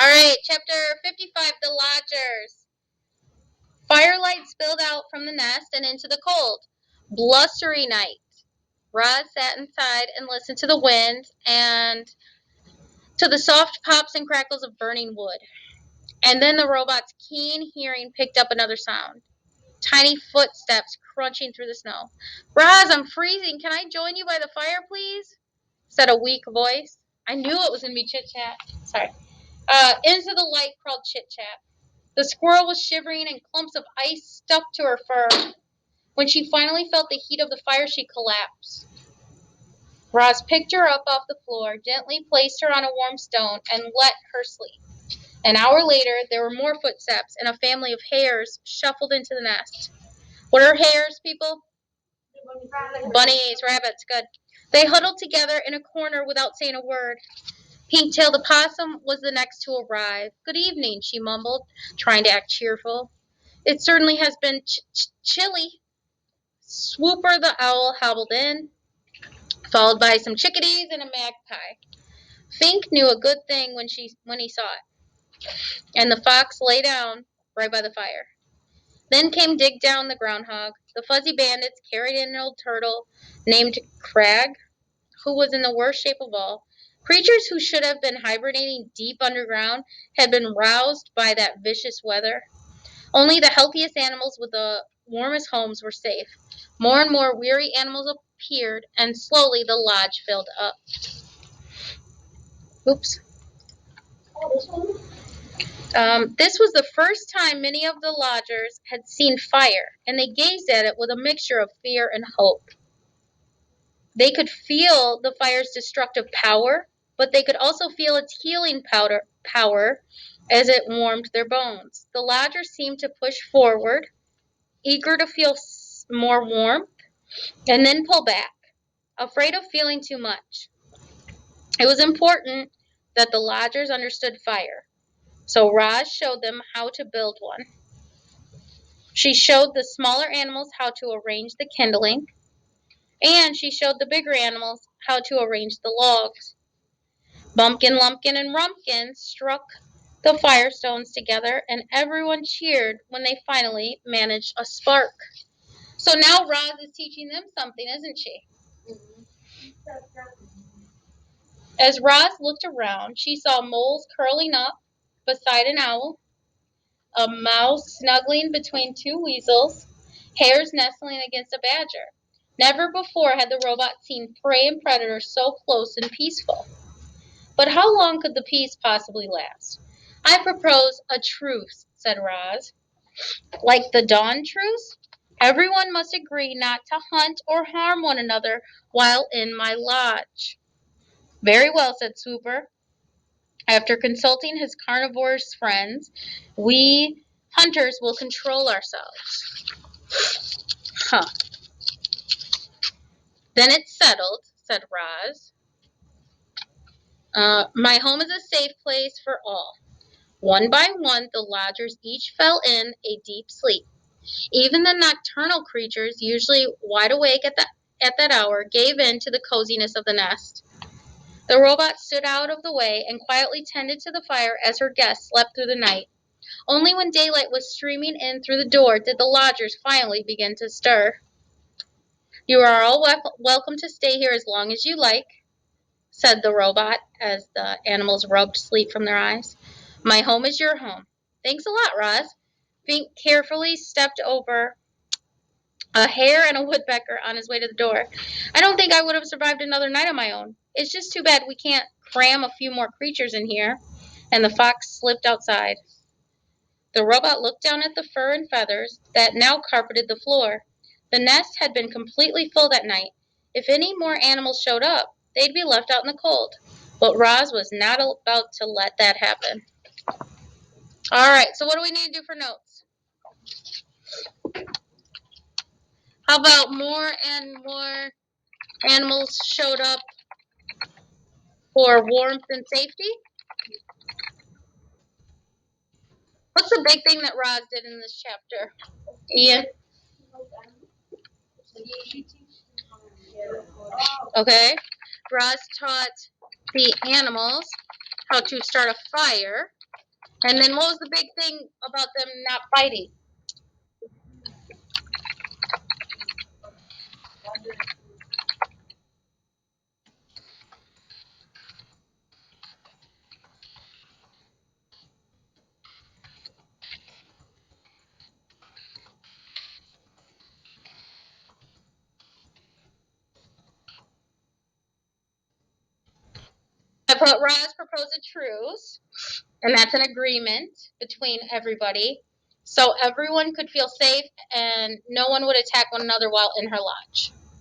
Alright, chapter 55, The Lodgers. Firelight spilled out from the nest and into the cold. Blustery night. Roz sat inside and listened to the wind and to the soft pops and crackles of burning wood. And then the robot's keen hearing picked up another sound. Tiny footsteps crunching through the snow. Roz, I'm freezing. Can I join you by the fire, please? Said a weak voice. I knew it was going to be Chit Chat. Sorry. Into the light crawled Chit Chat. The squirrel was shivering and clumps of ice stuck to her fur. When she finally felt the heat of the fire, she collapsed. Roz picked her up off the floor, gently placed her on a warm stone, and let her sleep. An hour later, there were more footsteps, and a family of hares shuffled into the nest. What are hares, people? Bunnies, rabbits, good. They huddled together in a corner without saying a word. Pinktail the possum was the next to arrive. Good evening, she mumbled, trying to act cheerful. It certainly has been chilly. Swooper the owl hobbled in, followed by some chickadees and a magpie. Fink knew a good thing when he saw it, and the fox lay down right by the fire. Then came Dig Down the groundhog. The fuzzy bandits carried in an old turtle named Crag, who was in the worst shape of all. Creatures who should have been hibernating deep underground had been roused by that vicious weather. Only the healthiest animals with the warmest homes were safe. More and more weary animals appeared, and slowly the lodge filled up. Oops. This was the first time many of the lodgers had seen fire, and they gazed at it with a mixture of fear and hope. They could feel the fire's destructive power, but they could also feel its healing power as it warmed their bones. The lodgers seemed to push forward, eager to feel more warmth, and then pull back, afraid of feeling too much. It was important that the lodgers understood fire, so Roz showed them how to build one. She showed the smaller animals how to arrange the kindling, and she showed the bigger animals how to arrange the logs. Bumpkin, Lumpkin, and Rumpkin struck the firestones together, and everyone cheered when they finally managed a spark. So now Roz is teaching them something, isn't she? As Roz looked around, she saw moles curling up beside an owl, a mouse snuggling between two weasels, hares nestling against a badger. Never before had the robot seen prey and predator so close and peaceful. But how long could the peace possibly last? I propose a truce, said Roz. Like the dawn truce? Everyone must agree not to hunt or harm one another while in my lodge. Very well, said Swooper. After consulting his carnivorous friends, we hunters will control ourselves. Huh. Then it's settled, said Roz. My home is a safe place for all. One by one, the lodgers each fell in a deep sleep. Even the nocturnal creatures, usually wide awake at that hour, gave in to the coziness of the nest. The robot stood out of the way and quietly tended to the fire as her guests slept through the night. Only when daylight was streaming in through the door did the lodgers finally begin to stir. You are all welcome to stay here as long as you like, said the robot as the animals rubbed sleep from their eyes. My home is your home. Thanks a lot, Roz. Fink carefully stepped over a hare and a woodpecker on his way to the door. I don't think I would have survived another night on my own. It's just too bad we can't cram a few more creatures in here. And the fox slipped outside. The robot looked down at the fur and feathers that now carpeted the floor. The nest had been completely full that night. If any more animals showed up, they'd be left out in the cold. But Roz was not about to let that happen. All right, so what do we need to do for notes? How about more and more animals showed up for warmth and safety? What's the big thing that Roz did in this chapter? Ian? Okay. Roz taught the animals how to start a fire. And then what was the big thing about them not fighting? I put Roz proposed a truce, and that's an agreement between everybody, so everyone could feel safe and no one would attack one another while in her lodge.